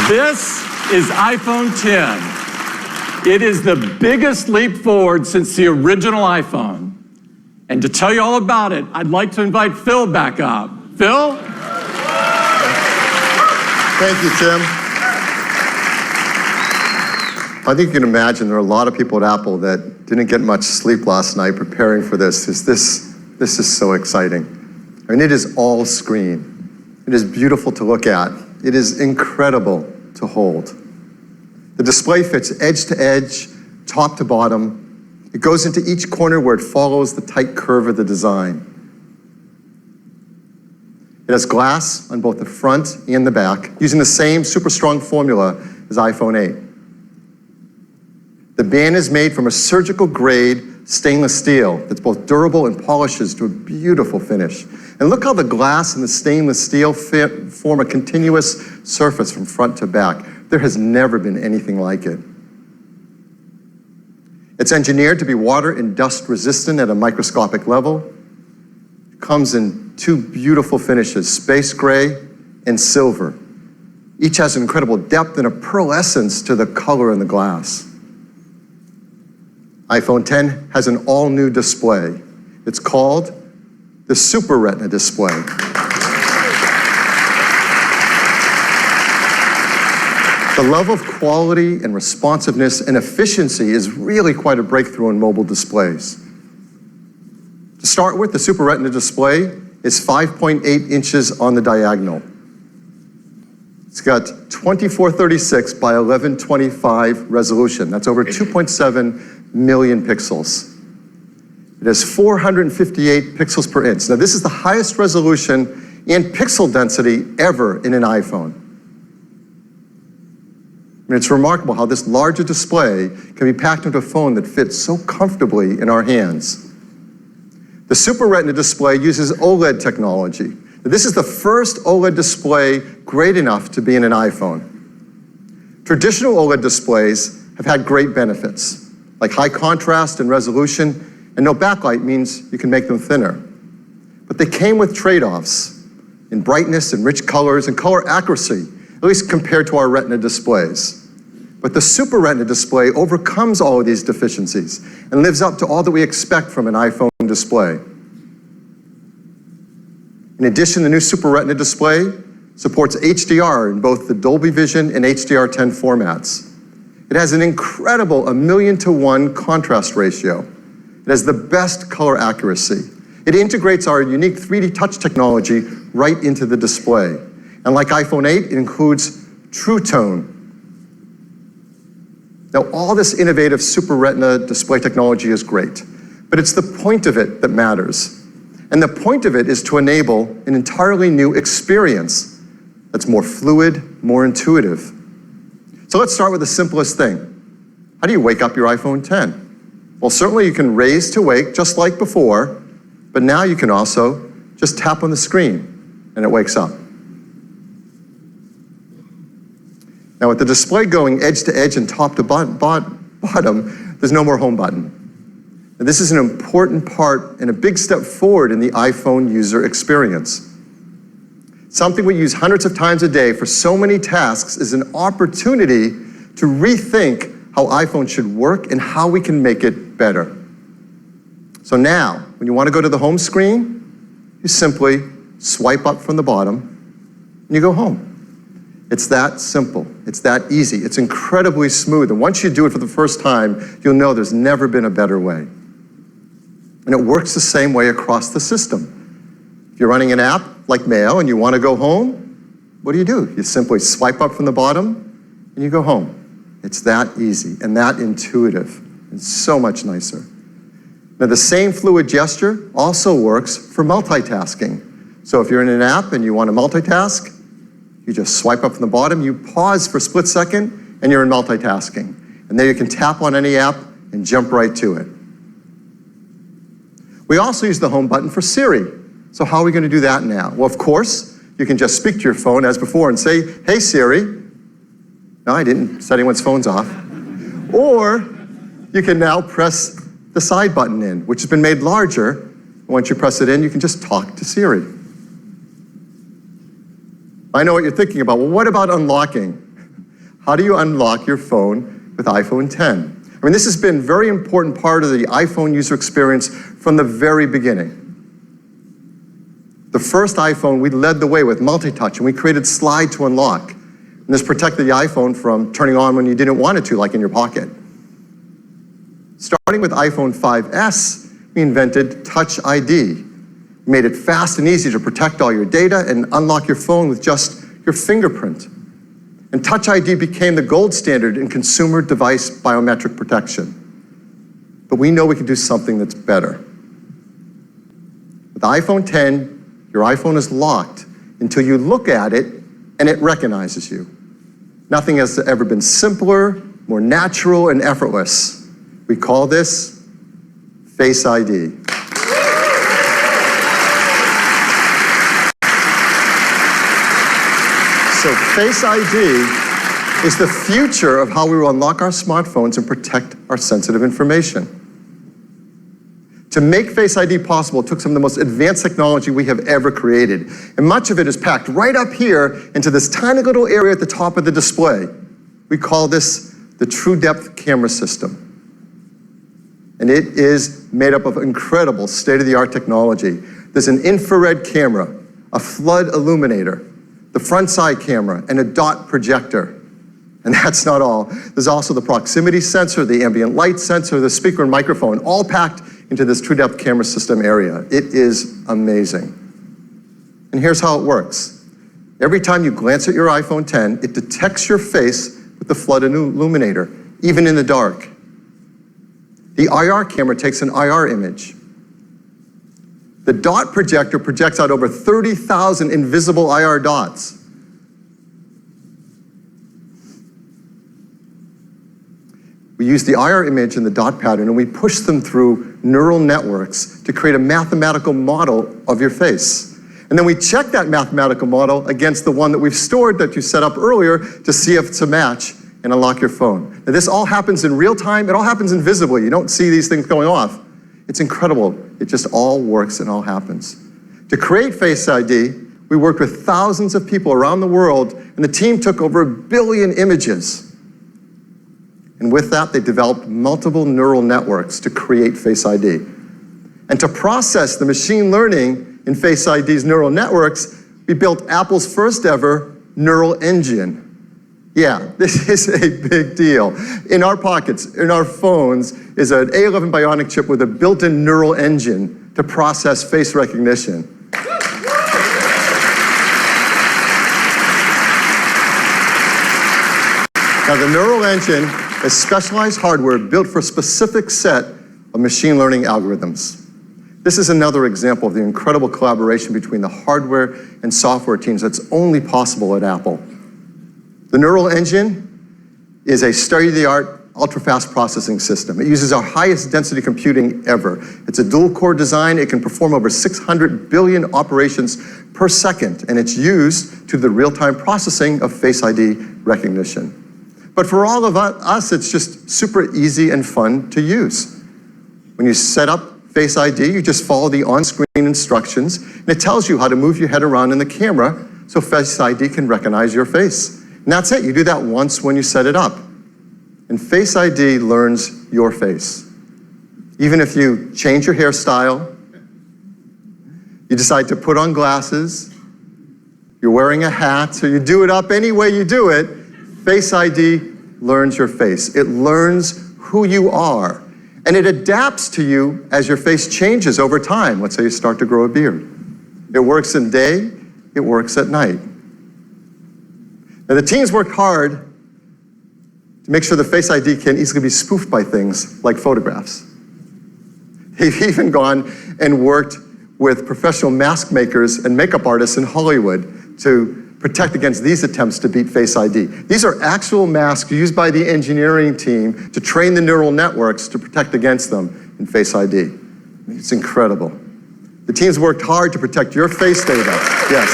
This is iPhone 10. It is the biggest leap forward since the original iPhone. And to tell you all about it, I'd like to invite Phil back up. Phil? Thank you, Tim. I think you can imagine there are a lot of people at Apple that didn't get much sleep last night preparing for this. This is so exciting. I mean, it is all screen. It is beautiful to look at. It is incredible to hold. The display fits edge to edge, top to bottom. It goes into each corner where it follows the tight curve of the design. It has glass on both the front and the back, using the same super strong formula as iPhone 8. The band is made from a surgical grade stainless steel that's both durable and polishes to a beautiful finish. And look how the glass and the stainless steel form a continuous surface from front to back. There has never been anything like it. It's engineered to be water and dust resistant at a microscopic level. It comes in two beautiful finishes, space gray and silver. Each has an incredible depth and a pearlescence to the color in the glass. iPhone 10 has an all-new display. It's called the Super Retina display. The love of quality and responsiveness and efficiency is really quite a breakthrough in mobile displays. To start with, the Super Retina display is 5.8 inches on the diagonal. It's got 2436 by 1125 resolution. That's over 2.7 million pixels. It has 458 pixels per inch. Now, this is the highest resolution and pixel density ever in an iPhone. I mean, it's remarkable how this larger display can be packed into a phone that fits so comfortably in our hands. The Super Retina display uses OLED technology. Now, this is the first OLED display great enough to be in an iPhone. Traditional OLED displays have had great benefits, like high contrast and resolution, and no backlight means you can make them thinner. But they came with trade-offs in brightness and rich colors and color accuracy, at least compared to our Retina displays. But the Super Retina display overcomes all of these deficiencies and lives up to all that we expect from an iPhone display. In addition, the new Super Retina display supports HDR in both the Dolby Vision and HDR10 formats. It has an incredible 1,000,000 to 1 contrast ratio. It has the best color accuracy. It integrates our unique 3D touch technology right into the display. And like iPhone 8, it includes True Tone. Now, all this innovative Super Retina display technology is great, but it's the point of it that matters. And the point of it is to enable an entirely new experience that's more fluid, more intuitive. So let's start with the simplest thing. How do you wake up your iPhone 10? Well, certainly you can raise to wake just like before, but now you can also just tap on the screen and it wakes up. Now, with the display going edge to edge and top to bottom, there's no more home button. And this is an important part and a big step forward in the iPhone user experience. Something we use hundreds of times a day for so many tasks is an opportunity to rethink how iPhone should work and how we can make it better. So now, when you want to go to the home screen, you simply swipe up from the bottom and you go home. It's that simple. It's that easy. It's incredibly smooth. And once you do it for the first time, you'll know there's never been a better way. And it works the same way across the system. If you're running an app like Mail and you want to go home, what do? You simply swipe up from the bottom and you go home. It's that easy and that intuitive and so much nicer. Now, the same fluid gesture also works for multitasking. So if you're in an app and you want to multitask, you just swipe up from the bottom, you pause for a split second, and you're in multitasking. And then you can tap on any app and jump right to it. We also use the home button for Siri. So how are we going to do that now? Well, of course, you can just speak to your phone as before and say, "Hey Siri." No, I didn't set anyone's phones off. Or you can now press the side button in, which has been made larger. Once you press it in, you can just talk to Siri. I know what you're thinking about. Well, what about unlocking? How do you unlock your phone with iPhone 10? I mean, this has been a very important part of the iPhone user experience from the very beginning. The first iPhone, we led the way with multi-touch, and we created slide to unlock. And this protected the iPhone from turning on when you didn't want it to, like in your pocket. Starting with iPhone 5S, we invented Touch ID. We made it fast and easy to protect all your data and unlock your phone with just your fingerprint. And Touch ID became the gold standard in consumer device biometric protection. But we know we can do something that's better. With iPhone 10, your iPhone is locked until you look at it and it recognizes you. Nothing has ever been simpler, more natural, and effortless. We call this Face ID. So Face ID is the future of how we will unlock our smartphones and protect our sensitive information. To make Face ID possible, it took some of the most advanced technology we have ever created. And much of it is packed right up here into this tiny little area at the top of the display. We call this the True Depth Camera System. And it is made up of incredible state-of-the-art technology. There's an infrared camera, a flood illuminator, the front side camera, and a dot projector. And that's not all. There's also the proximity sensor, the ambient light sensor, the speaker and microphone, all packed into this True Depth Camera System area. It is amazing. And here's how it works. Every time you glance at your iPhone 10, it detects your face with the flood illuminator, even in the dark. The IR camera takes an IR image. The dot projector projects out over 30,000 invisible IR dots. We use the IR image and the dot pattern and we push them through neural networks to create a mathematical model of your face. And then we check that mathematical model against the one that we've stored that you set up earlier to see if it's a match and unlock your phone. Now, this all happens in real time. It all happens invisibly. You don't see these things going off. It's incredible. It just all works and all happens. To create Face ID, we worked with thousands of people around the world, and the team took over 1 billion images. And with that, they developed multiple neural networks to create Face ID. And to process the machine learning in Face ID's neural networks, we built Apple's first ever neural engine. Yeah, this is a big deal. In our pockets, in our phones, is an A11 Bionic chip with a built-in neural engine to process face recognition. Now, the neural engine is specialized hardware built for a specific set of machine learning algorithms. This is another example of the incredible collaboration between the hardware and software teams that's only possible at Apple. The neural engine is a state-of-the-art, ultra-fast processing system. It uses our highest density computing ever. It's a dual-core design. It can perform over 600 billion operations per second, and it's used to the real-time processing of Face ID recognition. But for all of us, it's just super easy and fun to use. When you set up Face ID, you just follow the on-screen instructions, and it tells you how to move your head around in the camera so Face ID can recognize your face. And that's it. You do that once when you set it up. And Face ID learns your face. Even if you change your hairstyle, you decide to put on glasses, you're wearing a hat, or you do it up any way you do it, Face ID learns your face. It learns who you are. And it adapts to you as your face changes over time. Let's say you start to grow a beard. It works in day, it works at night. Now the teams worked hard to make sure the Face ID can easily be spoofed by things like photographs. They've even gone and worked with professional mask makers and makeup artists in Hollywood to protect against these attempts to beat Face ID. These are actual masks used by the engineering team to train the neural networks to protect against them in Face ID. It's incredible. The teams worked hard to protect your face data. Yes.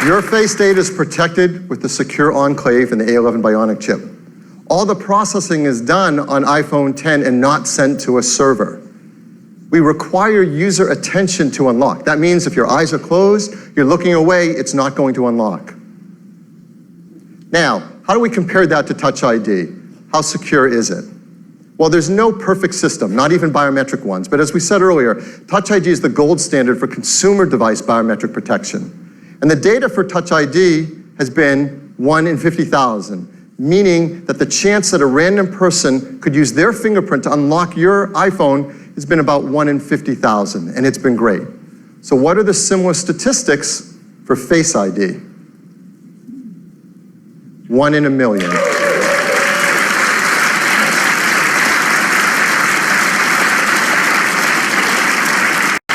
Your face data is protected with the secure enclave and the A11 Bionic chip. All the processing is done on iPhone 10 and not sent to a server. We require user attention to unlock. That means if your eyes are closed, you're looking away, it's not going to unlock. Now, how do we compare that to Touch ID? How secure is it? Well, there's no perfect system, not even biometric ones. But as we said earlier, Touch ID is the gold standard for consumer device biometric protection. And the data for Touch ID has been 1 in 50,000, meaning that the chance that a random person could use their fingerprint to unlock your iPhone has been about 1 in 50,000, and it's been great. So what are the similar statistics for Face ID? 1 in a million.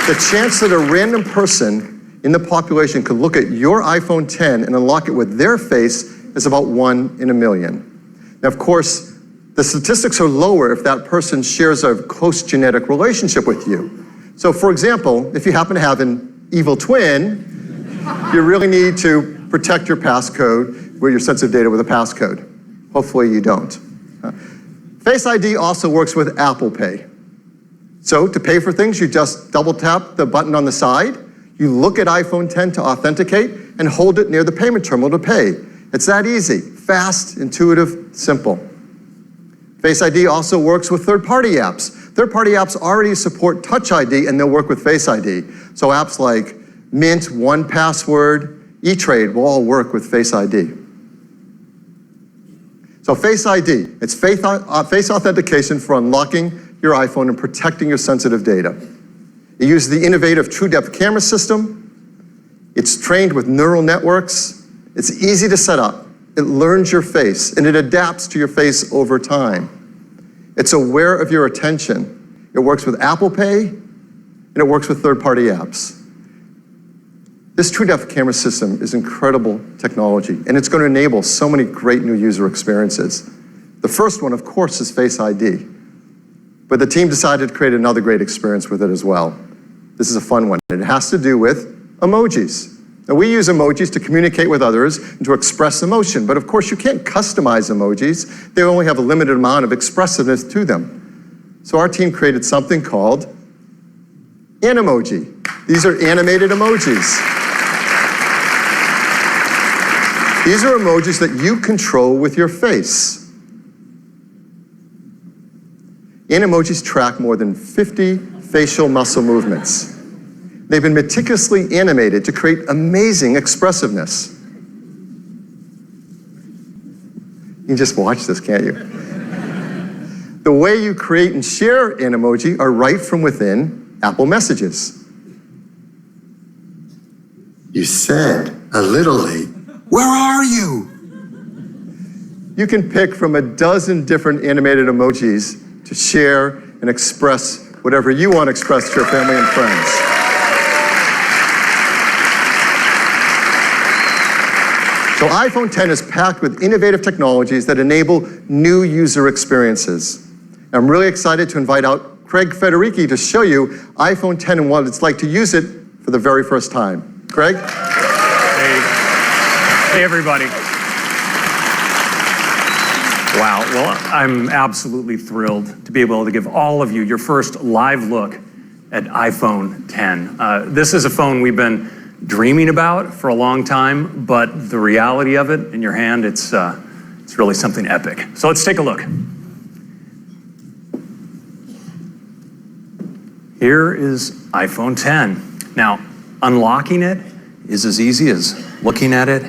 The chance that a random person in the population could look at your iPhone 10 and unlock it with their face is about 1 in a million. Now, of course, the statistics are lower if that person shares a close genetic relationship with you. So, for example, if you happen to have an evil twin, you really need to protect your passcode with your sensitive data with a passcode. Hopefully you don't. Face ID also works with Apple Pay. So to pay for things, you just double tap the button on the side, you look at iPhone 10 to authenticate, and hold it near the payment terminal to pay. It's that easy, fast, intuitive, simple. Face ID also works with third-party apps. Third-party apps already support Touch ID, and they'll work with Face ID. So apps like Mint, 1Password, E-Trade will all work with Face ID. So Face ID, it's face authentication for unlocking your iPhone and protecting your sensitive data. It uses the innovative TrueDepth camera system. It's trained with neural networks. It's easy to set up. It learns your face, and it adapts to your face over time. It's aware of your attention. It works with Apple Pay, and it works with third-party apps. This TrueDepth camera system is incredible technology, and it's going to enable so many great new user experiences. The first one, of course, is Face ID. But the team decided to create another great experience with it as well. This is a fun one. It has to do with emojis. Now, we use emojis to communicate with others and to express emotion, but of course you can't customize emojis. They only have a limited amount of expressiveness to them. So our team created something called Animoji. These are animated emojis. These are emojis that you control with your face. Animojis track more than 50 facial muscle movements. They've been meticulously animated to create amazing expressiveness. You can just watch this, can't you? The way you create and share an emoji are right from within Apple Messages. You said a little late. Where are you? You can pick from a dozen different animated emojis to share and express whatever you want to express to your family and friends. So iPhone 10 is packed with innovative technologies that enable new user experiences. I'm really excited to invite out Craig Federici to show you iPhone 10 and what it's like to use it for the very first time. Craig? Hey everybody. Wow, well, I'm absolutely thrilled to be able to give all of you your first live look at iPhone 10. This is a phone we've been dreaming about for a long time, but the reality of it in your hand, it's really something epic. So let's take a look. here is iPhone 10. Now, unlocking it is as easy as looking at it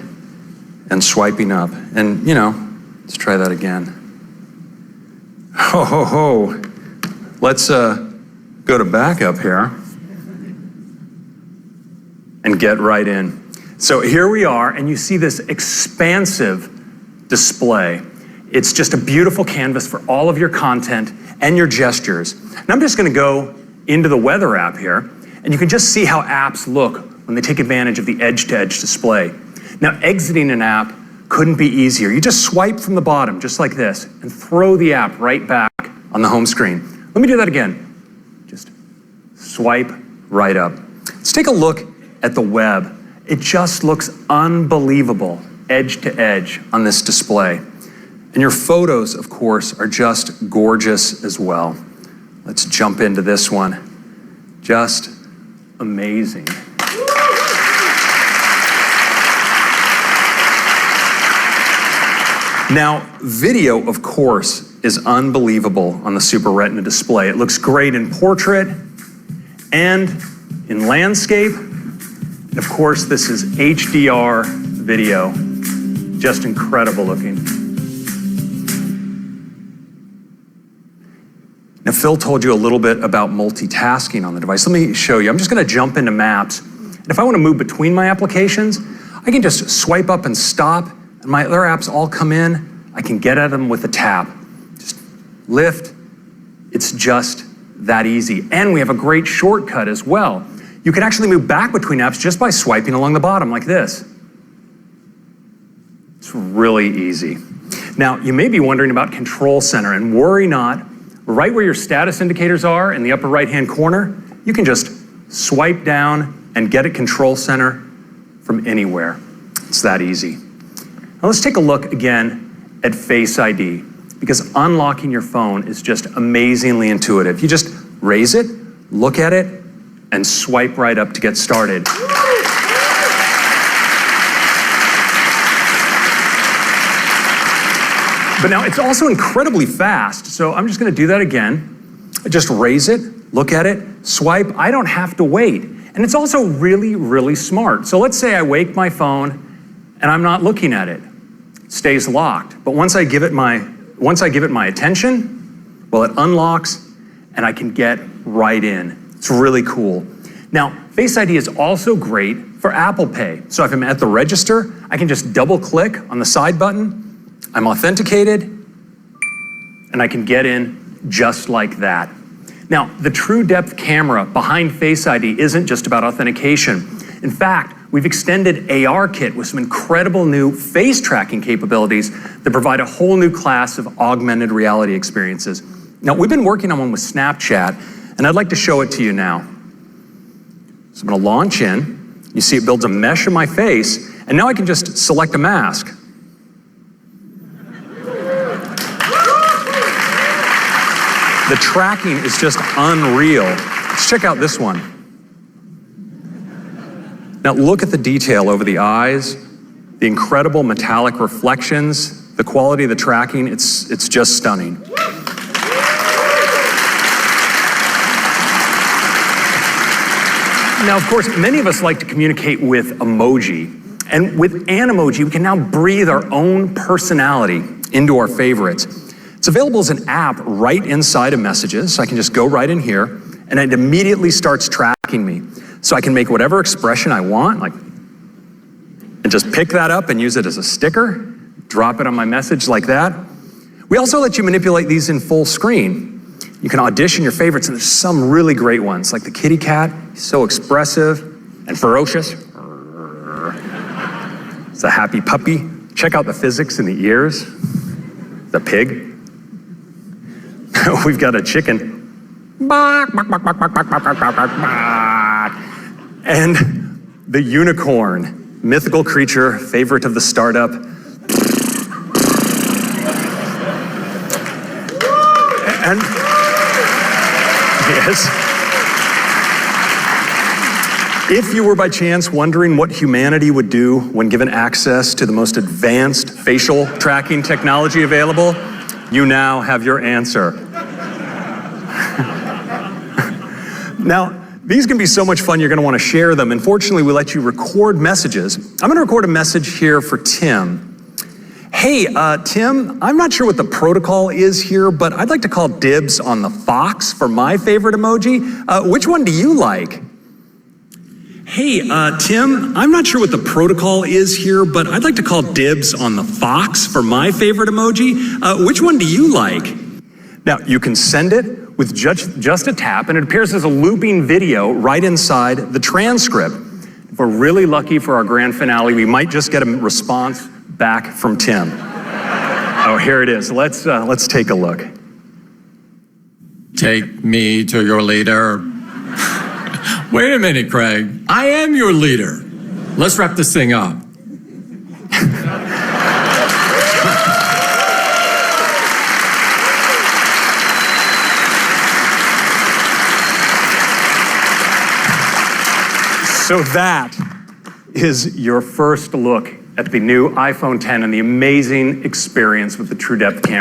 and swiping up. And, you know, let's try that again. Ho, ho, ho. Let's go to backup here and get right in. So here we are, and you see this expansive display. It's just a beautiful canvas for all of your content and your gestures. And I'm just gonna go into the weather app here, and you can just see how apps look when they take advantage of the edge-to-edge display. Now, exiting an app couldn't be easier. You just swipe from the bottom, just like this, and throw the app right back on the home screen. Let me do that again. Just swipe right up. Let's take a look at the web. It just looks unbelievable, edge to edge on this display. And your photos, of course, are just gorgeous as well. Let's jump into this one. Just amazing. Now, video, of course, is unbelievable on the Super Retina display. It looks great in portrait and in landscape. And of course, this is HDR video. Just incredible looking. Now, Phil told you a little bit about multitasking on the device. Let me show you. I'm just going to jump into Maps. And if I want to move between my applications, I can just swipe up and stop, and my other apps all come in. I can get at them with a tap. Just lift. It's just that easy. And we have a great shortcut as well. You can actually move back between apps just by swiping along the bottom like this. It's really easy. Now, you may be wondering about Control Center, and worry not. Right where your status indicators are in the upper right-hand corner, you can just swipe down and get at Control Center from anywhere. It's that easy. Now let's take a look again at Face ID, because unlocking your phone is just amazingly intuitive. You just raise it, look at it, and swipe right up to get started. But now it's also incredibly fast, so I'm just gonna do that again. I just raise it, look at it, swipe. I don't have to wait. And it's also really, really smart. So let's say I wake my phone and I'm not looking at it. It stays locked. But once I give it my attention, well, it unlocks and I can get right in. It's really cool. Now, Face ID is also great for Apple Pay. So if I'm at the register, I can just double click on the side button. I'm authenticated, and I can get in just like that. Now, the True Depth camera behind Face ID isn't just about authentication. In fact, we've extended ARKit with some incredible new face tracking capabilities that provide a whole new class of augmented reality experiences. Now, we've been working on one with Snapchat, and I'd like to show it to you now. So I'm gonna launch in. You see it builds a mesh of my face, and now I can just select a mask. The tracking is just unreal. Let's check out this one. Now look at the detail over the eyes, the incredible metallic reflections, the quality of the tracking, it's just stunning. Now, of course, many of us like to communicate with emoji. And with Animoji, we can now breathe our own personality into our favorites. It's available as an app right inside of Messages, so I can just go right in here, and it immediately starts tracking me. So I can make whatever expression I want, like, and just pick that up and use it as a sticker, drop it on my message like that. We also let you manipulate these in full screen. You can audition your favorites, and there's some really great ones, like the kitty cat, so expressive and ferocious. It's a happy puppy. Check out the physics in the ears. The pig. We've got a chicken. And the unicorn, mythical creature, favorite of the startup. And yes. If you were by chance wondering what humanity would do when given access to the most advanced facial tracking technology available, you now have your answer. Now, these can be so much fun, you're going to want to share them. And fortunately, we let you record messages. I'm going to record a message here for Tim. Hey, Tim, I'm not sure what the protocol is here, but I'd like to call dibs on the fox for my favorite emoji. Which one do you like? Hey, Tim, I'm not sure what the protocol is here, but I'd like to call dibs on the fox for my favorite emoji. Which one do you like? Now, you can send it with just a tap, and it appears as a looping video right inside the transcript. If we're really lucky for our grand finale, we might just get a response back from Tim. Oh, here it is. Let's take a look. Take me to your leader. Wait a minute, Craig. I am your leader. Let's wrap this thing up. So that is your first look at the new iPhone X and the amazing experience with the True Depth camera.